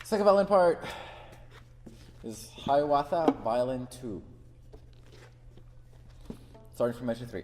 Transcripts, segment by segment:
Second violin part is Hiawatha, Violin 2. Starting from measure 3.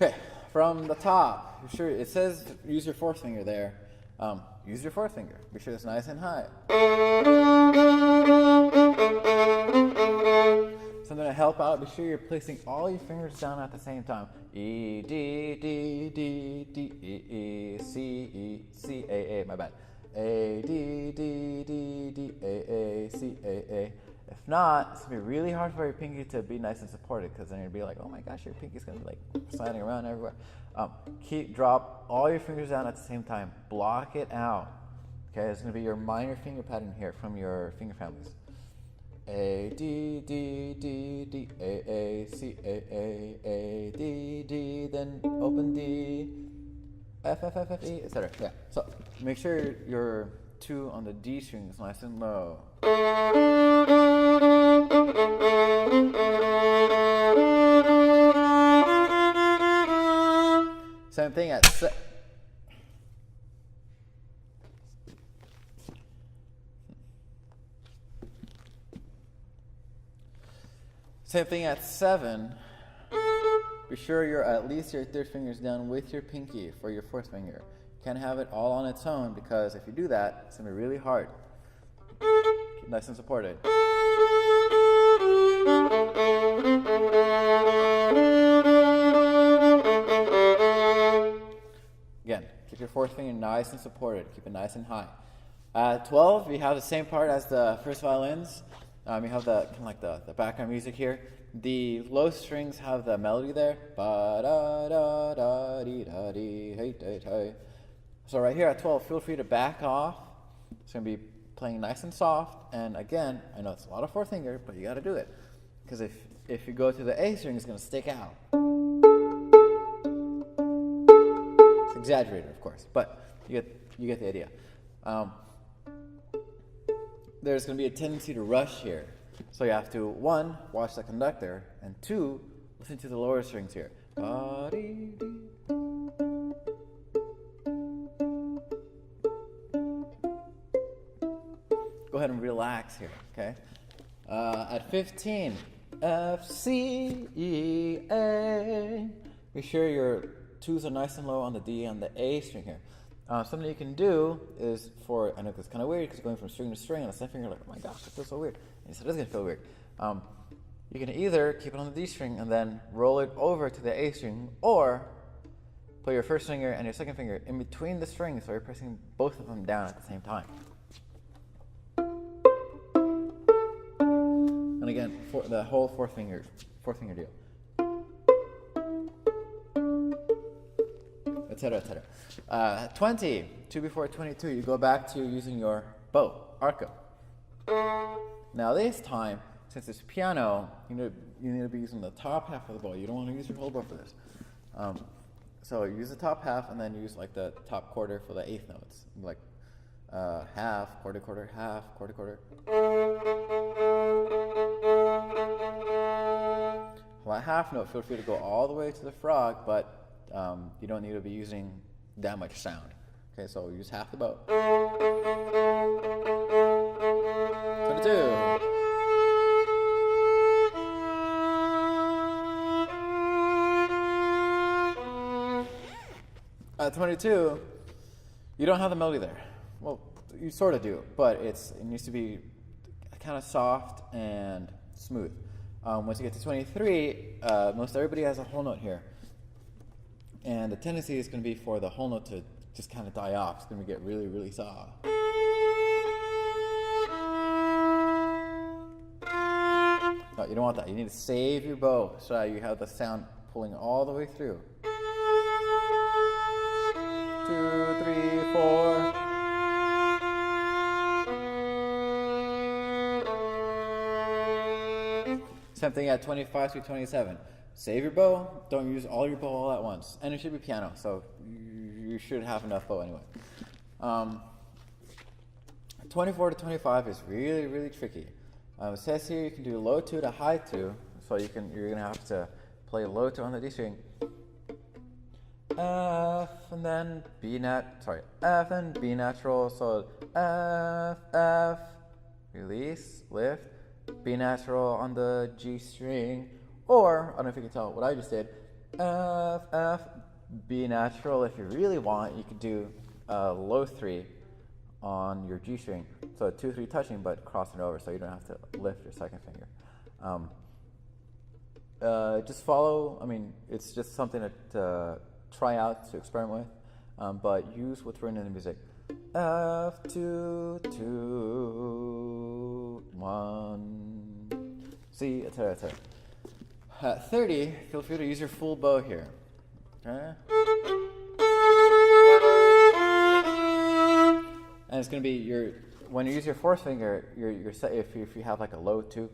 Okay, from the top, be sure it says use your fourth finger there. Use your fourth finger. Be sure it's nice and high. Something to help out, be sure you're placing all your fingers down at the same time. E, D, D, D, D, E, C, A, my bad. A, D, D, D, D, A, C, A. If not, it's going to be really hard for your pinky to be nice and supported, because then you'll be like, oh my gosh, your pinky's going to be like sliding around everywhere. Drop all your fingers down at the same time. Block it out. Okay, it's going to be your minor finger pattern here from your finger families. A, D, D, D, D, A, C, A, D, D, then open D, F, E, etc. Yeah, so make sure your 2 on the D string is nice and low. Same thing at Same thing at 7. Be sure you're at least your third finger's down with your pinky for your fourth finger. You can't have it all on its own, because if you do that, it's going to be really hard. Keep nice and supported. Again, keep your fourth finger nice and supported. Keep it nice and high. At 12, we have the same part as the first violins. You have the kind of like the background music here. The low strings have the melody there. Ba da da da dee da dee hey hey hey. So right here at 12, feel free to back off. It's going to be playing nice and soft. And again, I know it's a lot of fourth finger, but you got to do it, because if you go to the A string, it's going to stick out. It's exaggerated, of course, but you get the idea. There's going to be a tendency to rush here. So you have to, 1, watch the conductor, and 2, listen to the lower strings here. Go ahead and relax here, okay? At 15, F, C, E, A. Be sure your 2s are nice and low on the D and the A string here. Something you can do is I know it's kind of weird because you're going from string to string, and the second finger, like, oh my gosh, it feels so weird. And you said, it's going to feel weird. You can either keep it on the D string and then roll it over to the A string, or put your first finger and your second finger in between the strings, so you're pressing both of them down at the same time. And again, for the whole fourth finger deal. Etc., etc. 20, 2 before 22, you go back to using your bow, arco. Now this time, since it's piano, you need to be using the top half of the bow. You don't want to use your whole bow for this. So use the top half and then use like the top quarter for the eighth notes, like half, quarter, quarter, half, quarter, quarter. For that half note, feel free to go all the way to the frog, but you don't need to be using that much sound. Okay, so use half the bow. 22. 22, you don't have the melody there. Well, you sort of do, but it needs to be kind of soft and smooth. Once you get to 23, most everybody has a whole note here. And the tendency is going to be for the whole note to just kind of die off. It's going to get really, really soft. No, you don't want that. You need to save your bow so that you have the sound pulling all the way through. 2, 3, 4. Same thing at 25 through 27. Save your bow. Don't use all your bow all at once. And it should be piano, so you should have enough bow anyway. 24 to 25 is really, really tricky. It says here you can do low 2 to high 2, so you're going to have to play low 2 on the D string. F and then F and B natural, so F, F, release, lift, B natural on the G string, or, I don't know if you can tell what I just did, F, F, B natural. If you really want, you could do low 3 on your G string, so 2, 3 touching, but crossing over, so you don't have to lift your second finger. Just follow, it's just something to try out, to experiment with, but use what's written in the music. F, 2, 2, 1, C, etc., etc. At 30, feel free to use your full bow here. Okay? And it's going to be when you use your fourth finger, if you have like a low 2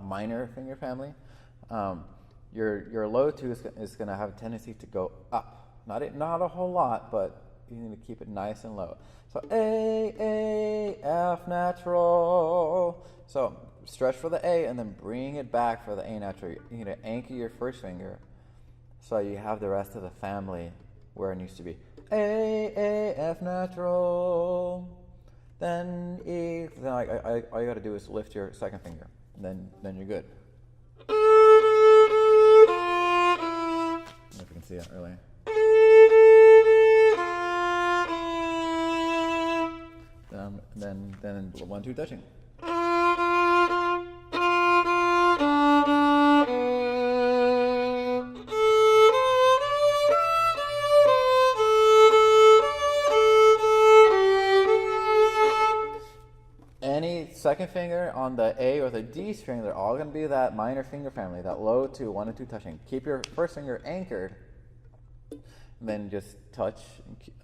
minor finger family, your low 2 is going to have a tendency to go up. Not a whole lot, but you need to keep it nice and low. So A, F natural. So stretch for the A and then bring it back for the A natural. You need to anchor your first finger so you have the rest of the family where it needs to be. A, F natural. Then E. Then all you got to do is lift your second finger. Then you're good. I don't know if you can see it really. Then 1, 2 touching. Any second finger on the A or the D string, they're all going to be that minor finger family, that low 2, 1 and 2 touching. Keep your first finger anchored, and then just touch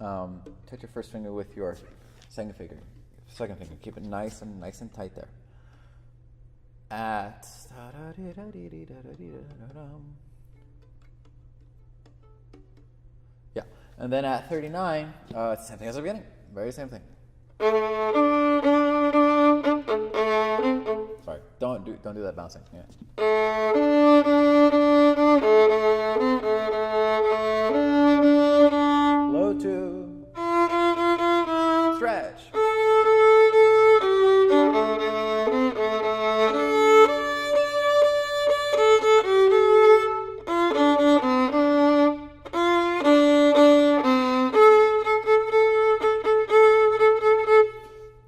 your first finger with your second finger. Keep it nice and tight there. At and then at 39, it's the same thing as the beginning. Very same thing. Sorry, don't do that bouncing. Yeah. Low 2, stretch.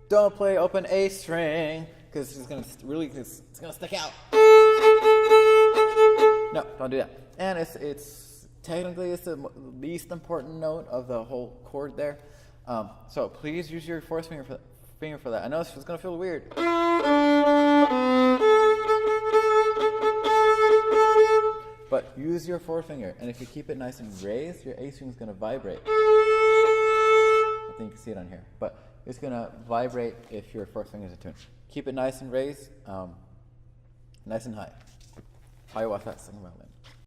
Don't play open A string because it's gonna stick out. No, don't do that. And it's technically the least important note of the whole chord there. So please use your fourth finger for that. I know it's gonna feel weird. But use your fourth finger, and if you keep it nice and raised, your A string is gonna vibrate. I think you can see it on here, but it's going to vibrate if your fourth finger is attuned. Keep it nice and raised, nice and high. Hiawatha, second violin.